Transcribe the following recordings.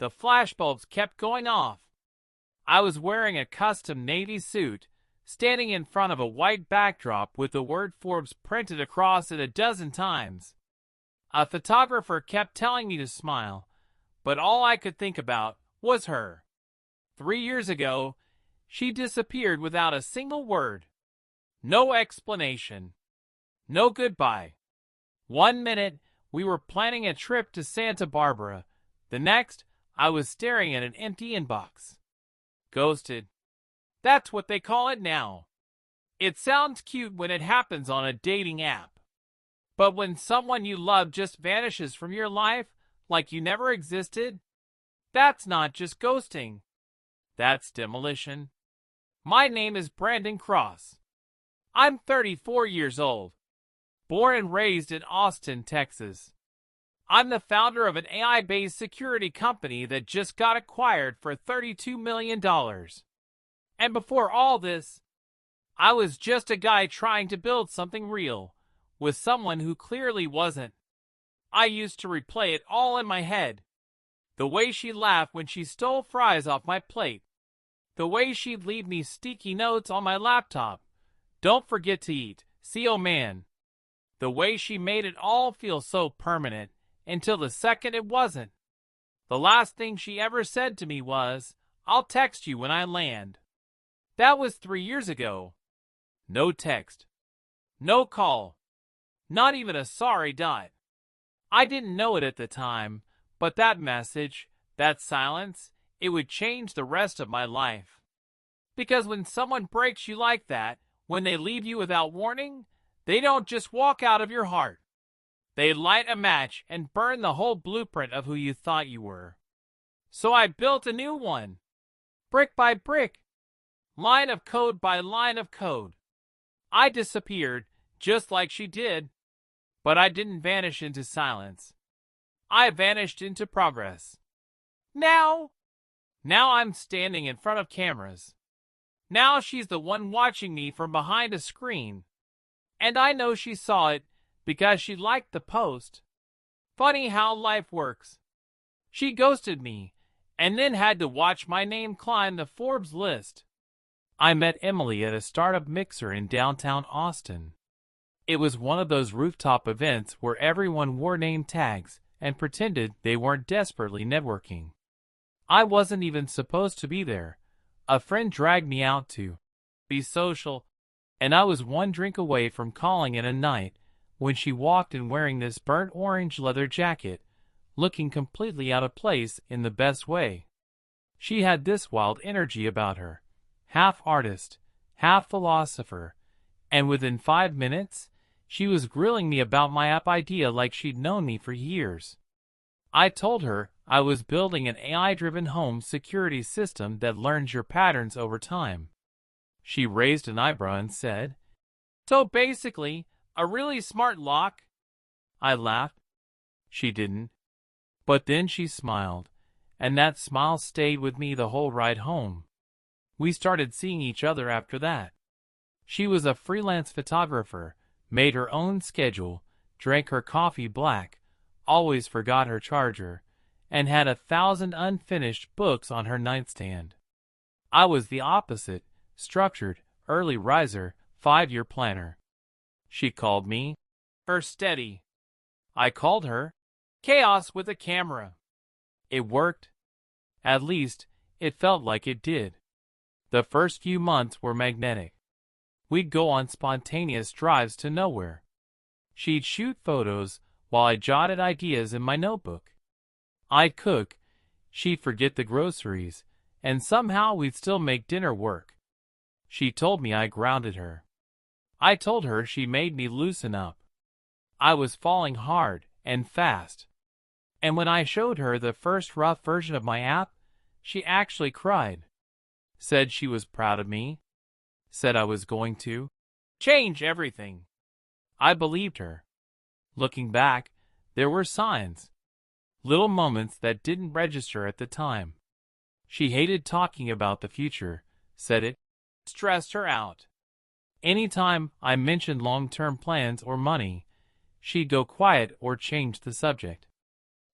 the flashbulbs kept going off. I was wearing a custom navy suit, standing in front of a white backdrop with the word Forbes printed across it a dozen times. A photographer kept telling me to smile, but all I could think about was her. 3 years ago, she disappeared without a single word. No explanation. No goodbye. 1 minute, we were planning a trip to Santa Barbara. The next, I was staring at an empty inbox. Ghosted. That's what they call it now. It sounds cute when it happens on a dating app. But when someone you love just vanishes from your life like you never existed, that's not just ghosting. That's demolition. My name is Brandon Cross. I'm 34 years old. Born and raised in Austin, Texas. I'm the founder of an AI-based security company that just got acquired for $32 million. And before all this, I was just a guy trying to build something real with someone who clearly wasn't. I used to replay it all in my head. The way she laughed when she stole fries off my plate. The way she'd leave me sticky notes on my laptop. Don't forget to eat, see oh man. The way she made it all feel so permanent until the second it wasn't. The last thing she ever said to me was, "I'll text you when I land." That was 3 years ago. No text. No call. Not even a sorry dot. I didn't know it at the time, but that message, that silence, it would change the rest of my life. Because when someone breaks you like that, when they leave you without warning, they don't just walk out of your heart. They light a match and burn the whole blueprint of who you thought you were. So I built a new one. Brick by brick. Line of code by line of code. I disappeared, just like she did. But I didn't vanish into silence. I vanished into progress. Now I'm standing in front of cameras. Now she's the one watching me from behind a screen. And I know she saw it because she liked the post. Funny how life works. She ghosted me and then had to watch my name climb the Forbes list. I met Emily at a startup mixer in downtown Austin. It was one of those rooftop events where everyone wore name tags and pretended they weren't desperately networking. I wasn't even supposed to be there. A friend dragged me out to be social, and I was one drink away from calling it a night when she walked in wearing this burnt orange leather jacket, looking completely out of place in the best way. She had this wild energy about her, half artist, half philosopher, and within 5 minutes, she was grilling me about my app idea like she'd known me for years. I told her I was building an AI-driven home security system that learns your patterns over time. She raised an eyebrow and said, "So basically, a really smart lock?" I laughed. She didn't. But then she smiled, and that smile stayed with me the whole ride home. We started seeing each other after that. She was a freelance photographer, made her own schedule, drank her coffee black, always forgot her charger, and had 1,000 unfinished books on her nightstand. I was the opposite, structured, early riser, 5-year planner. She called me her steady. I called her chaos with a camera. It worked. At least, it felt like it did. The first few months were magnetic. We'd go on spontaneous drives to nowhere. She'd shoot photos while I jotted ideas in my notebook. I'd cook, she'd forget the groceries, and somehow we'd still make dinner work. She told me I grounded her. I told her she made me loosen up. I was falling hard and fast. And when I showed her the first rough version of my app, she actually cried. Said she was proud of me. Said I was going to change everything. I believed her. Looking back, there were signs. Little moments that didn't register at the time. She hated talking about the future, said it stressed her out. Anytime I mentioned long-term plans or money, she'd go quiet or change the subject.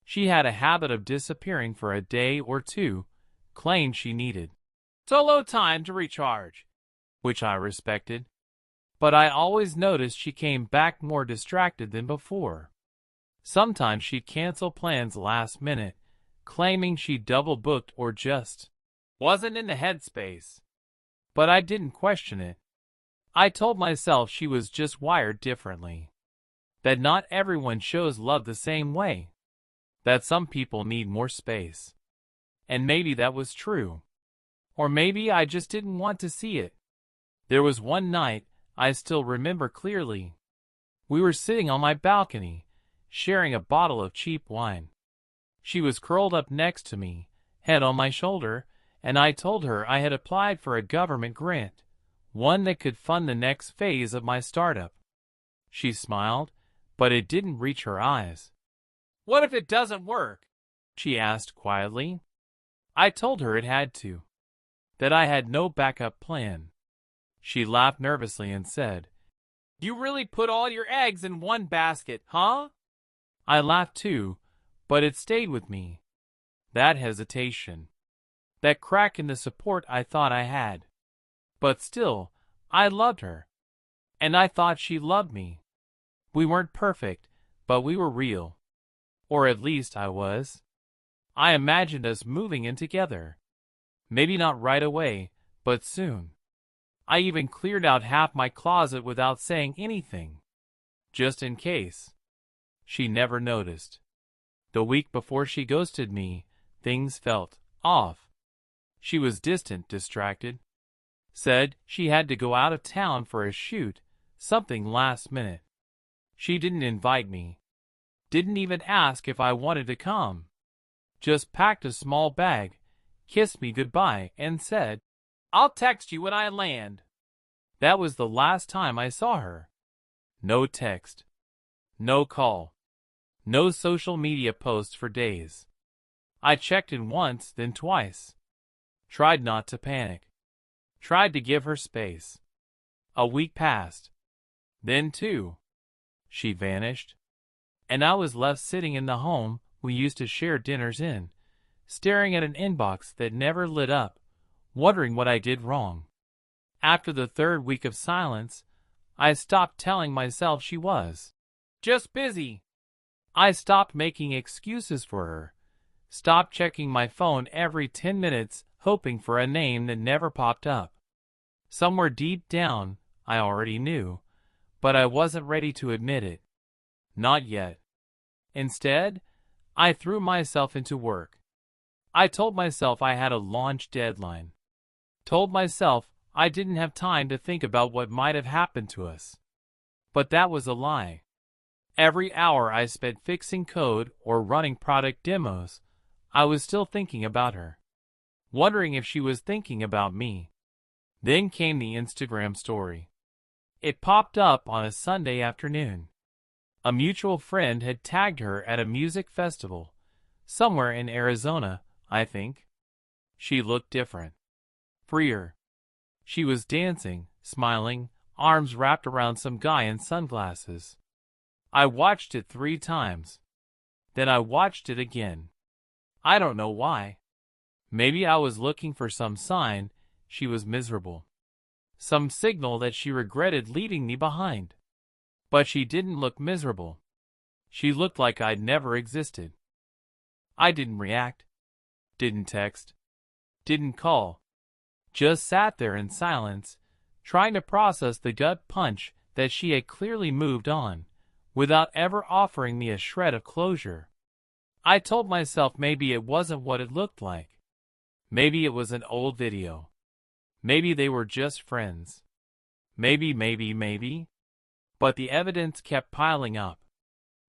She had a habit of disappearing for a day or two, claimed she needed solo time to recharge, which I respected. But I always noticed she came back more distracted than before. Sometimes she'd cancel plans last minute, claiming she double booked or just wasn't in the headspace. But I didn't question it. I told myself she was just wired differently. That not everyone shows love the same way. That some people need more space. And maybe that was true. Or maybe I just didn't want to see it. There was one night I still remember clearly. We were sitting on my balcony, sharing a bottle of cheap wine. She was curled up next to me, head on my shoulder, and I told her I had applied for a government grant, one that could fund the next phase of my startup. She smiled, but it didn't reach her eyes. "What if it doesn't work?" she asked quietly. I told her it had to. That I had no backup plan. She laughed nervously and said, "You really put all your eggs in one basket, huh?" I laughed too, but it stayed with me. That hesitation. That crack in the support I thought I had. But still, I loved her. And I thought she loved me. We weren't perfect, but we were real. Or at least I was. I imagined us moving in together. Maybe not right away, but soon. I even cleared out half my closet without saying anything. Just in case. She never noticed. The week before she ghosted me, things felt off. She was distant, distracted. Said she had to go out of town for a shoot, something last minute. She didn't invite me. Didn't even ask if I wanted to come. Just packed a small bag, kissed me goodbye, and said, "I'll text you when I land." That was the last time I saw her. No text. No call. No social media posts for days. I checked in once, then twice. Tried not to panic. Tried to give her space. A week passed. Then two. She vanished. And I was left sitting in the home we used to share dinners in, staring at an inbox that never lit up, wondering what I did wrong. After the third week of silence, I stopped telling myself she was just busy. I stopped making excuses for her, stopped checking my phone every 10 minutes hoping for a name that never popped up. Somewhere deep down, I already knew, but I wasn't ready to admit it. Not yet. Instead, I threw myself into work. I told myself I had a launch deadline. Told myself I didn't have time to think about what might have happened to us. But that was a lie. Every hour I spent fixing code or running product demos, I was still thinking about her. Wondering if she was thinking about me. Then came the Instagram story. It popped up on a Sunday afternoon. A mutual friend had tagged her at a music festival, somewhere in Arizona, I think. She looked different. Freer. She was dancing, smiling, arms wrapped around some guy in sunglasses. I watched it 3 times. Then I watched it again. I don't know why. Maybe I was looking for some sign she was miserable. Some signal that she regretted leaving me behind. But she didn't look miserable. She looked like I'd never existed. I didn't react. Didn't text. Didn't call. Just sat there in silence, trying to process the gut punch that she had clearly moved on, without ever offering me a shred of closure. I told myself maybe it wasn't what it looked like. Maybe it was an old video. Maybe they were just friends. Maybe. But the evidence kept piling up.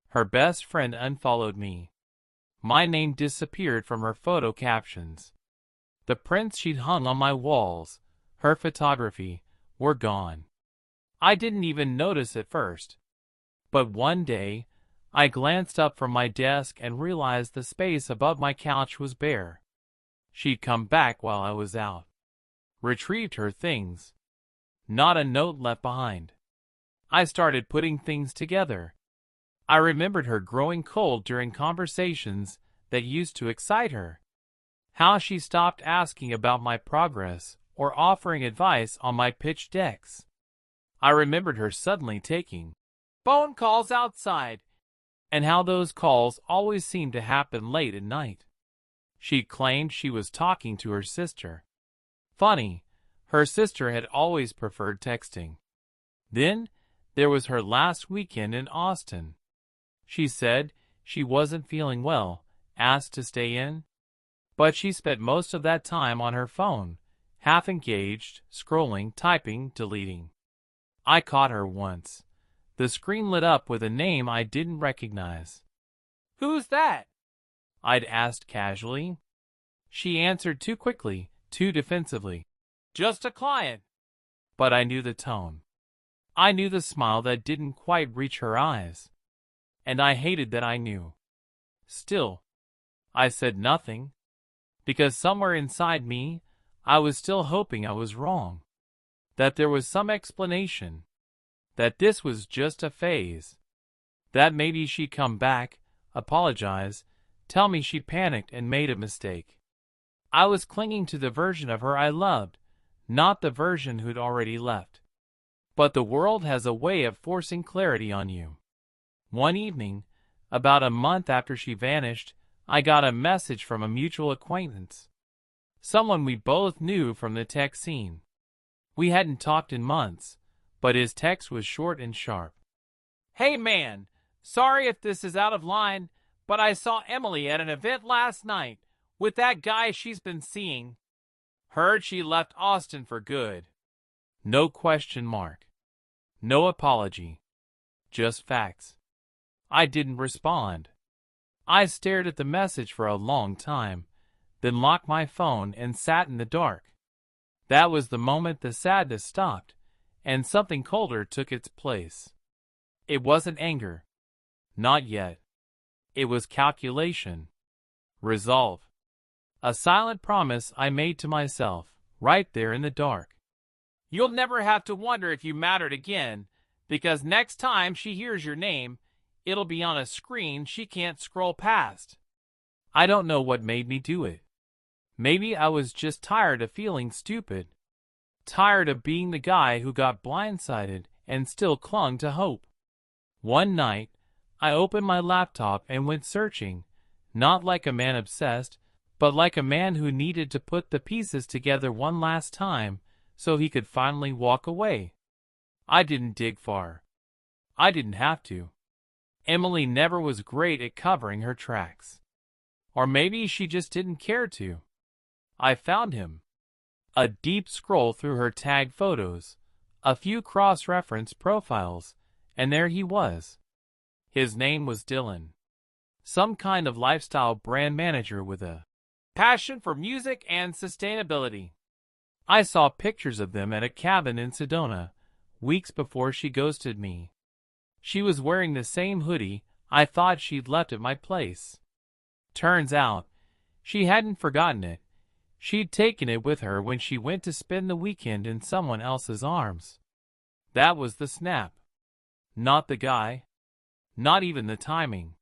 Her best friend unfollowed me. My name disappeared from her photo captions. The prints she'd hung on my walls, her photography, were gone. I didn't even notice at first. But one day, I glanced up from my desk and realized the space above my couch was bare. She'd come back while I was out. Retrieved her things. Not a note left behind. I started putting things together. I remembered her growing cold during conversations that used to excite her. How she stopped asking about my progress or offering advice on my pitch decks. I remembered her suddenly taking phone calls outside, and how those calls always seemed to happen late at night. She claimed she was talking to her sister. Funny, her sister had always preferred texting. Then there was her last weekend in Austin. She said she wasn't feeling well, asked to stay in, but she spent most of that time on her phone, half engaged, scrolling, typing, deleting. I caught her once. The screen lit up with a name I didn't recognize. "Who's that?" I'd asked casually. She answered too quickly, too defensively. "Just a client." But I knew the tone. I knew the smile that didn't quite reach her eyes. And I hated that I knew. Still, I said nothing, because somewhere inside me, I was still hoping I was wrong. That there was some explanation. That this was just a phase. That maybe she'd come back, apologize, tell me she panicked and made a mistake. I was clinging to the version of her I loved, not the version who'd already left. But the world has a way of forcing clarity on you. One evening, about a month after she vanished, I got a message from a mutual acquaintance. Someone we both knew from the tech scene. We hadn't talked in months, but his text was short and sharp. "Hey man, sorry if this is out of line, but I saw Emily at an event last night with that guy she's been seeing. Heard she left Austin for good." No question mark. No apology. Just facts. I didn't respond. I stared at the message for a long time, then locked my phone and sat in the dark. That was the moment the sadness stopped, and something colder took its place. It wasn't anger. Not yet. It was calculation. Resolve. A silent promise I made to myself, right there in the dark. "You'll never have to wonder if you mattered again, because next time she hears your name, it'll be on a screen she can't scroll past." I don't know what made me do it. Maybe I was just tired of feeling stupid. Tired of being the guy who got blindsided and still clung to hope. One night, I opened my laptop and went searching, not like a man obsessed, but like a man who needed to put the pieces together one last time so he could finally walk away. I didn't dig far. I didn't have to. Emily never was great at covering her tracks. Or maybe she just didn't care to. I found him. A deep scroll through her tagged photos, a few cross-reference profiles, and there he was. His name was Dylan. Some kind of lifestyle brand manager with a passion for music and sustainability. I saw pictures of them at a cabin in Sedona, weeks before she ghosted me. She was wearing the same hoodie I thought she'd left at my place. Turns out, she hadn't forgotten it. She'd taken it with her when she went to spend the weekend in someone else's arms. That was the snap. Not the guy. Not even the timing.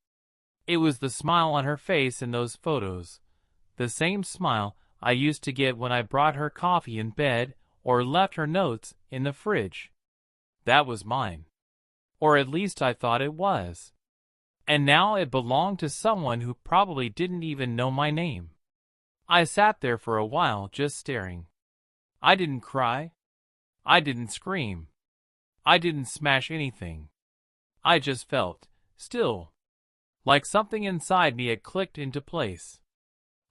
It was the smile on her face in those photos. The same smile I used to get when I brought her coffee in bed or left her notes in the fridge. That was mine. Or at least I thought it was. And now it belonged to someone who probably didn't even know my name. I sat there for a while just staring. I didn't cry. I didn't scream. I didn't smash anything. I just felt still. Like something inside me had clicked into place.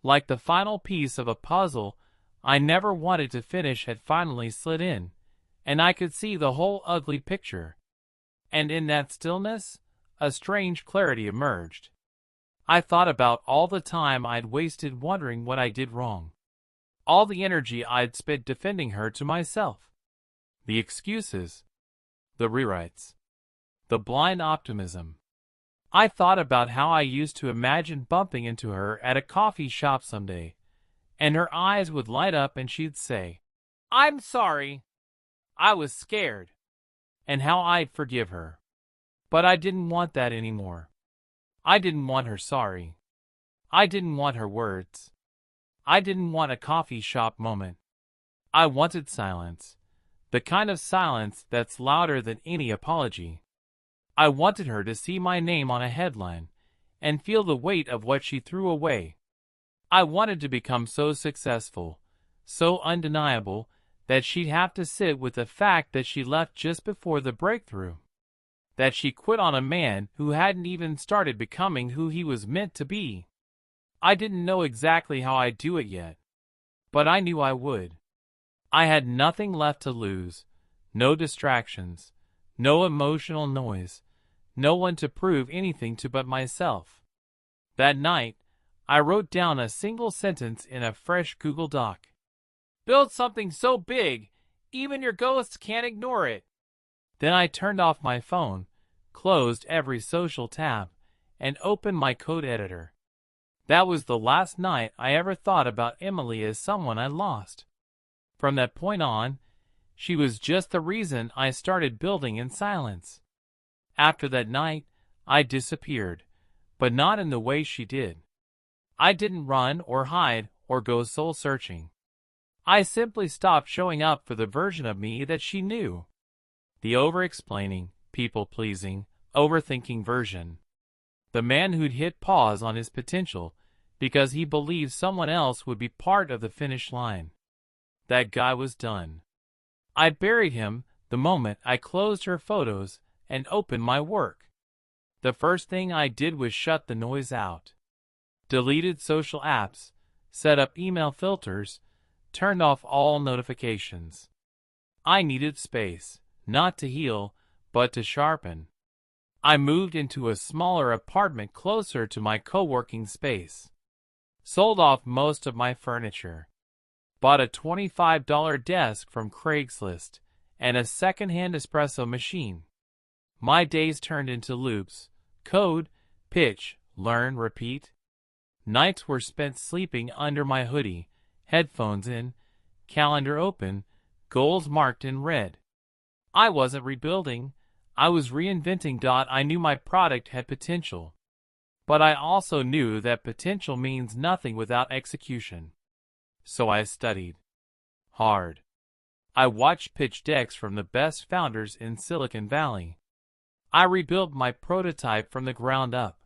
Like the final piece of a puzzle I never wanted to finish had finally slid in, and I could see the whole ugly picture. And in that stillness, a strange clarity emerged. I thought about all the time I'd wasted wondering what I did wrong. All the energy I'd spent defending her to myself. The excuses. The rewrites. The blind optimism. I thought about how I used to imagine bumping into her at a coffee shop someday, and her eyes would light up and she'd say, "I'm sorry. I was scared." And how I'd forgive her. But I didn't want that anymore. I didn't want her sorry. I didn't want her words. I didn't want a coffee shop moment. I wanted silence. The kind of silence that's louder than any apology. I wanted her to see my name on a headline and feel the weight of what she threw away. I wanted to become so successful, so undeniable, that she'd have to sit with the fact that she left just before the breakthrough. That she quit on a man who hadn't even started becoming who he was meant to be. I didn't know exactly how I'd do it yet, but I knew I would. I had nothing left to lose, no distractions, no emotional noise, no one to prove anything to but myself. That night, I wrote down a single sentence in a fresh Google Doc. Build something so big, even your ghosts can't ignore it. Then I turned off my phone, closed every social tab, and opened my code editor. That was the last night I ever thought about Emily as someone I lost. From that point on, she was just the reason I started building in silence. After that night, I disappeared, but not in the way she did. I didn't run or hide or go soul-searching. I simply stopped showing up for the version of me that she knew. The over-explaining, people-pleasing, overthinking version. The man who'd hit pause on his potential because he believed someone else would be part of the finish line. That guy was done. I buried him the moment I closed her photos and opened my work. The first thing I did was shut the noise out. Deleted social apps, set up email filters, turned off all notifications. I needed space, not to heal, but to sharpen. I moved into a smaller apartment closer to my co-working space. Sold off most of my furniture. Bought a $25 desk from Craigslist and a second-hand espresso machine. My days turned into loops: code, pitch, learn, repeat. Nights were spent sleeping under my hoodie, headphones in, calendar open, goals marked in red. I wasn't rebuilding, I was reinventing. I knew my product had potential. But I also knew that potential means nothing without execution. So I studied hard. I watched pitch decks from the best founders in Silicon Valley. I rebuilt my prototype from the ground up.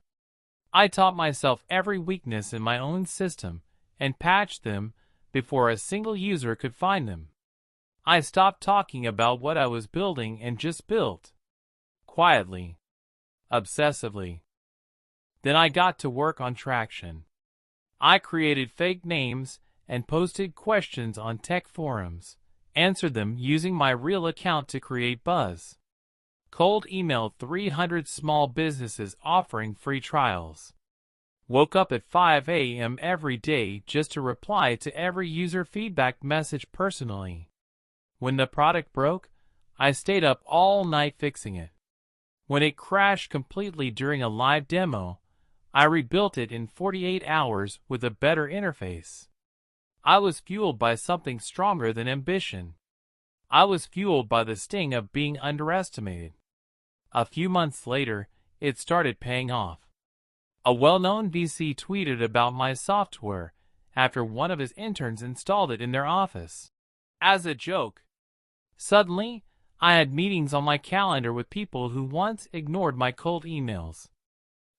I taught myself every weakness in my own system and patched them before a single user could find them. I stopped talking about what I was building and just built. Quietly. Obsessively. Then I got to work on traction. I created fake names and posted questions on tech forums, answered them using my real account to create buzz. Cold emailed 300 small businesses offering free trials. Woke up at 5 a.m. every day just to reply to every user feedback message personally. When the product broke, I stayed up all night fixing it. When it crashed completely during a live demo, I rebuilt it in 48 hours with a better interface. I was fueled by something stronger than ambition. I was fueled by the sting of being underestimated. A few months later, it started paying off. A well-known VC tweeted about my software after one of his interns installed it in their office. As a joke. Suddenly, I had meetings on my calendar with people who once ignored my cold emails.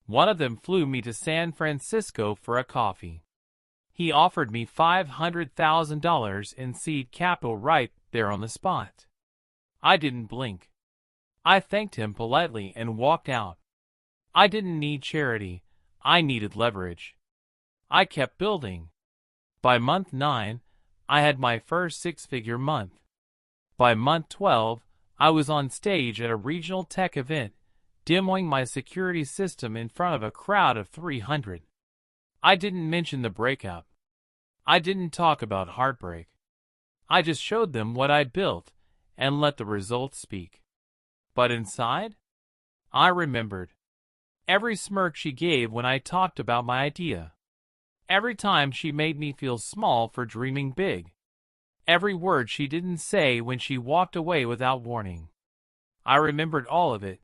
One of them flew me to San Francisco for a coffee. He offered me $500,000 in seed capital right there on the spot. I didn't blink. I thanked him politely and walked out. I didn't need charity. I needed leverage. I kept building. By month 9, I had my first six-figure month. By month 12, I was on stage at a regional tech event, demoing my security system in front of a crowd of 300. I didn't mention the breakup. I didn't talk about heartbreak. I just showed them what I'd built and let the results speak. But inside, I remembered every smirk she gave when I talked about my idea. Every time she made me feel small for dreaming big. Every word she didn't say when she walked away without warning. I remembered all of it.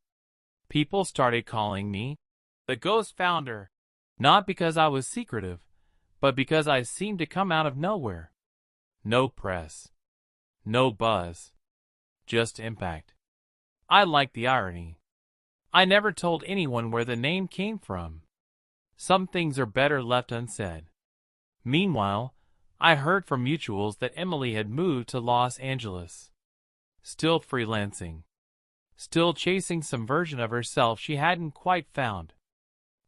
People started calling me the ghost founder, not because I was secretive, but because I seemed to come out of nowhere. No press, no buzz, just impact. I liked the irony. I never told anyone where the name came from. Some things are better left unsaid. Meanwhile, I heard from mutuals that Emily had moved to Los Angeles. Still freelancing. Still chasing some version of herself she hadn't quite found.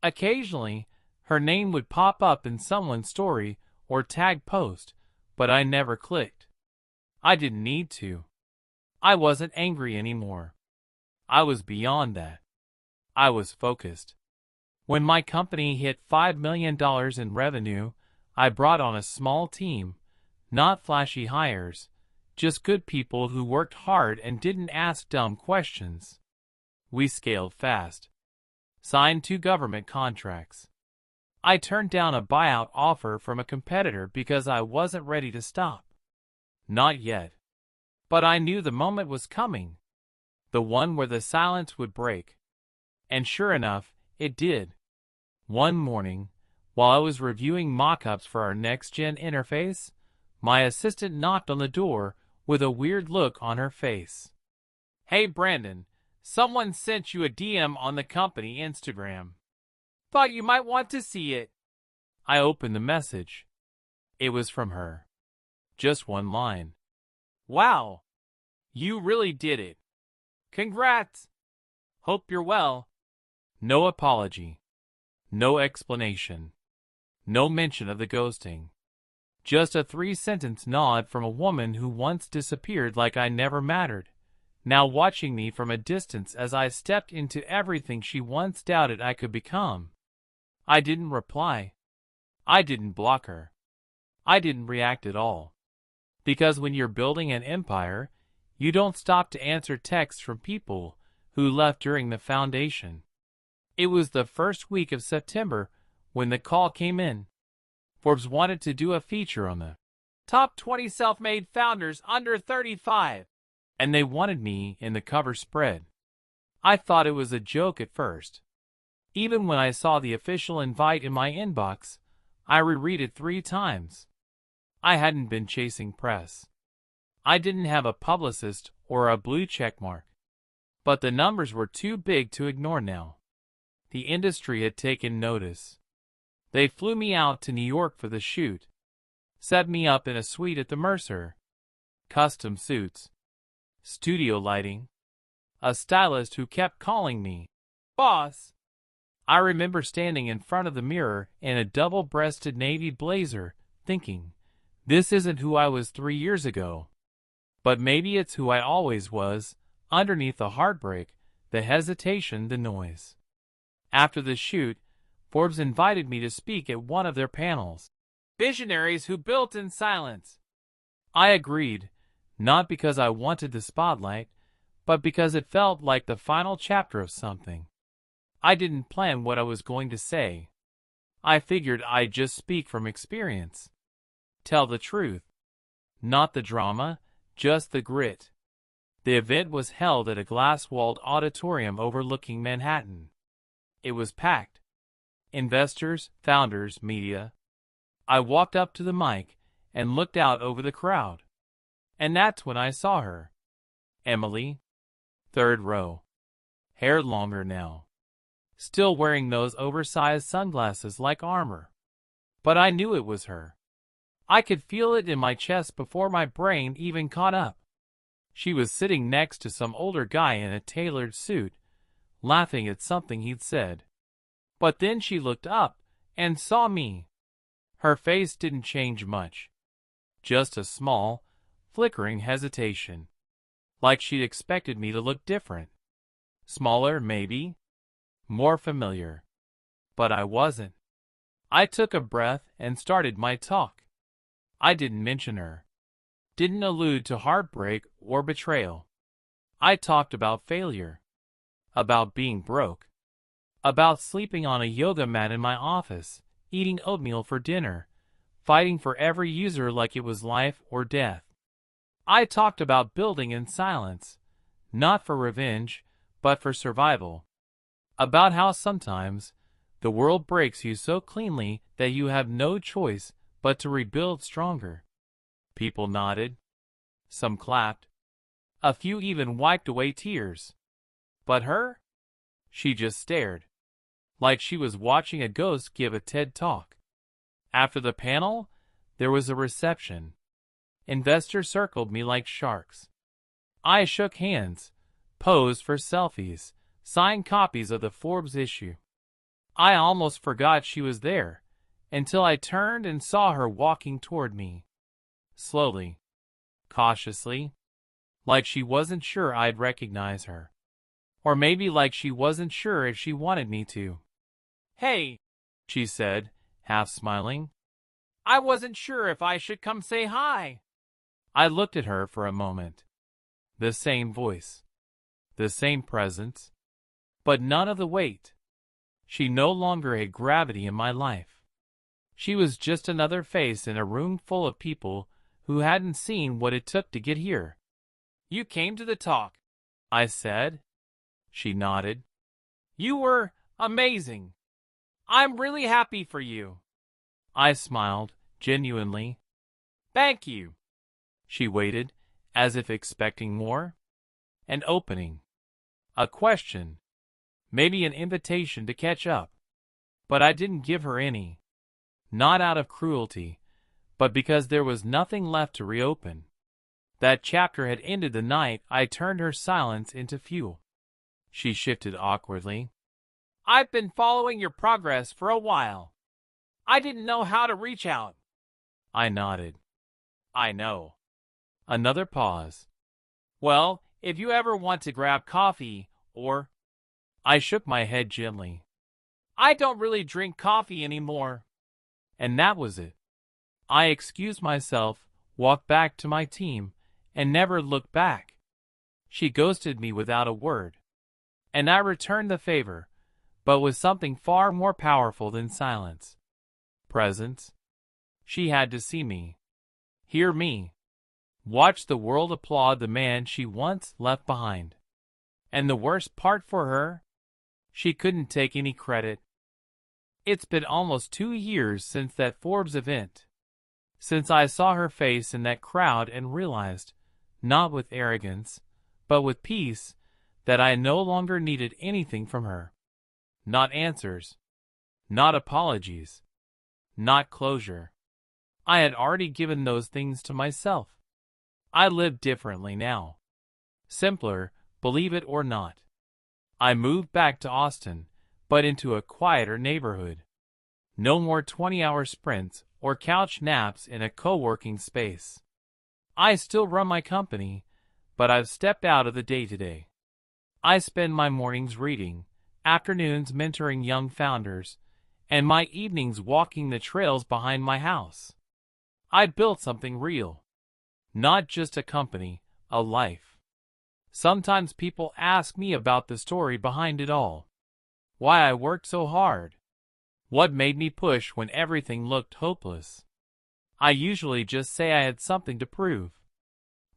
Occasionally, her name would pop up in someone's story or tag post, but I never clicked. I didn't need to. I wasn't angry anymore. I was beyond that. I was focused. When my company hit $5 million in revenue, I brought on a small team, not flashy hires, just good people who worked hard and didn't ask dumb questions. We scaled fast. Signed 2 government contracts. I turned down a buyout offer from a competitor because I wasn't ready to stop. Not yet. But I knew the moment was coming. The one where the silence would break. And sure enough, it did. One morning, while I was reviewing mock-ups for our next-gen interface, my assistant knocked on the door with a weird look on her face. "Hey Brandon, someone sent you a DM on the company Instagram. Thought you might want to see it." I opened the message. It was from her. Just one line. "Wow. You really did it. Congrats. Hope you're well." No apology. No explanation. No mention of the ghosting. Just a 3-sentence nod from a woman who once disappeared like I never mattered, now watching me from a distance as I stepped into everything she once doubted I could become. I didn't reply. I didn't block her. I didn't react at all. Because when you're building an empire, you don't stop to answer texts from people who left during the foundation. It was the first week of September when the call came in. Forbes wanted to do a feature on the top 20 self-made founders under 35, and they wanted me in the cover spread. I thought it was a joke at first. Even when I saw the official invite in my inbox, I reread it 3 times. I hadn't been chasing press. I didn't have a publicist or a blue check mark. But the numbers were too big to ignore now. The industry had taken notice. They flew me out to New York for the shoot. Set me up in a suite at the Mercer. Custom suits. Studio lighting. A stylist who kept calling me boss. I remember standing in front of the mirror in a double-breasted navy blazer, thinking, this isn't who I was 3 years ago. But maybe it's who I always was, underneath the heartbreak, the hesitation, the noise. After the shoot, Forbes invited me to speak at one of their panels. Visionaries who built in silence. I agreed, not because I wanted the spotlight, but because it felt like the final chapter of something. I didn't plan what I was going to say. I figured I'd just speak from experience. Tell the truth. Not the drama, just the grit. The event was held at a glass-walled auditorium overlooking Manhattan. It was packed. Investors, founders, media. I walked up to the mic and looked out over the crowd. And that's when I saw her. Emily. 3rd row. Hair longer now. Still wearing those oversized sunglasses like armor. But I knew it was her. I could feel it in my chest before my brain even caught up. She was sitting next to some older guy in a tailored suit, laughing at something he'd said. But then she looked up and saw me. Her face didn't change much. Just a small, flickering hesitation. Like she'd expected me to look different. Smaller, maybe. More familiar. But I wasn't. I took a breath and started my talk. I didn't mention her. Didn't allude to heartbreak or betrayal. I talked about failure. About being broke. About sleeping on a yoga mat in my office, eating oatmeal for dinner, fighting for every user like it was life or death. I talked about building in silence, not for revenge, but for survival. About how sometimes the world breaks you so cleanly that you have no choice but to rebuild stronger. People nodded. Some clapped. A few even wiped away tears. But her? She just stared, like she was watching a ghost give a TED Talk. After the panel, there was a reception. Investors circled me like sharks. I shook hands, posed for selfies, signed copies of the Forbes issue. I almost forgot she was there, until I turned and saw her walking toward me. Slowly, cautiously, like she wasn't sure I'd recognize her. Or maybe like she wasn't sure if she wanted me to. "Hey," she said, half smiling. "I wasn't sure if I should come say hi." I looked at her for a moment. The same voice. The same presence. But none of the weight. She no longer had gravity in my life. She was just another face in a room full of people who hadn't seen what it took to get here. "You came to the talk," I said. She nodded. "You were amazing. I'm really happy for you." I smiled, genuinely. "Thank you." She waited, as if expecting more. An opening. A question. Maybe an invitation to catch up. But I didn't give her any. Not out of cruelty, but because there was nothing left to reopen. That chapter had ended the night I turned her silence into fuel. She shifted awkwardly. "I've been following your progress for a while. I didn't know how to reach out." I nodded. "I know." Another pause. "Well, if you ever want to grab coffee, or—" I shook my head gently. "I don't really drink coffee anymore." And that was it. I excused myself, walked back to my team, and never looked back. She ghosted me without a word. And I returned the favor, but with something far more powerful than silence. Presence. She had to see me. Hear me. Watch the world applaud the man she once left behind. And the worst part for her? She couldn't take any credit. It's been almost 2 years since that Forbes event. Since I saw her face in that crowd and realized, not with arrogance, but with peace, that I no longer needed anything from her. Not answers. Not apologies. Not closure. I had already given those things to myself. I lived differently now. Simpler, believe it or not. I moved back to Austin, but into a quieter neighborhood. No more 20-hour sprints or couch naps in a co-working space. I still run my company, but I've stepped out of the day-to-day. I spend my mornings reading, afternoons mentoring young founders, and my evenings walking the trails behind my house. I built something real. Not just a company, a life. Sometimes people ask me about the story behind it all. Why I worked so hard. What made me push when everything looked hopeless. I usually just say I had something to prove.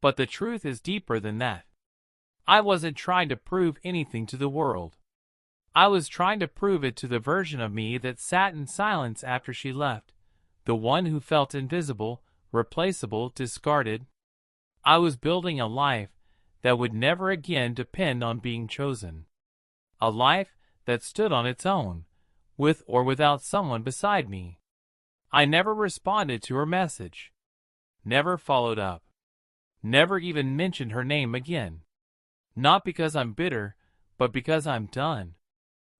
But the truth is deeper than that. I wasn't trying to prove anything to the world. I was trying to prove it to the version of me that sat in silence after she left, the one who felt invisible, replaceable, discarded. I was building a life that would never again depend on being chosen. A life that stood on its own, with or without someone beside me. I never responded to her message. Never followed up. Never even mentioned her name again. Not because I'm bitter, but because I'm done.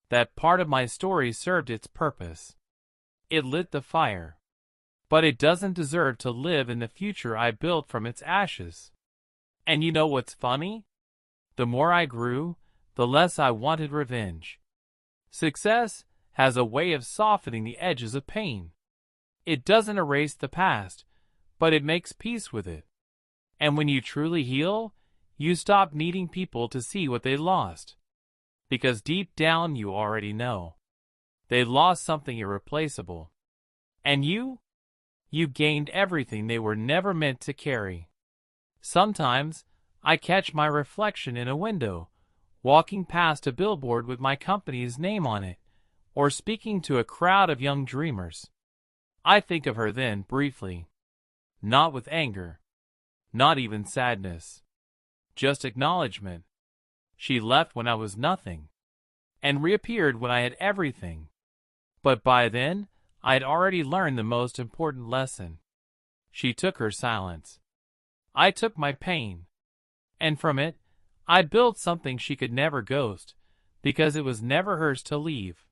That part of my story served its purpose. It lit the fire. But it doesn't deserve to live in the future I built from its ashes. And you know what's funny? The more I grew, the less I wanted revenge. Success has a way of softening the edges of pain. It doesn't erase the past, but it makes peace with it. And when you truly heal, you stop needing people to see what they lost. Because deep down you already know. They lost something irreplaceable. And you? You gained everything they were never meant to carry. Sometimes, I catch my reflection in a window, walking past a billboard with my company's name on it, or speaking to a crowd of young dreamers. I think of her then briefly. Not with anger. Not even sadness. Just acknowledgement. She left when I was nothing, and reappeared when I had everything. But by then, I had already learned the most important lesson. She took her silence. I took my pain. And from it, I built something she could never ghost, because it was never hers to leave.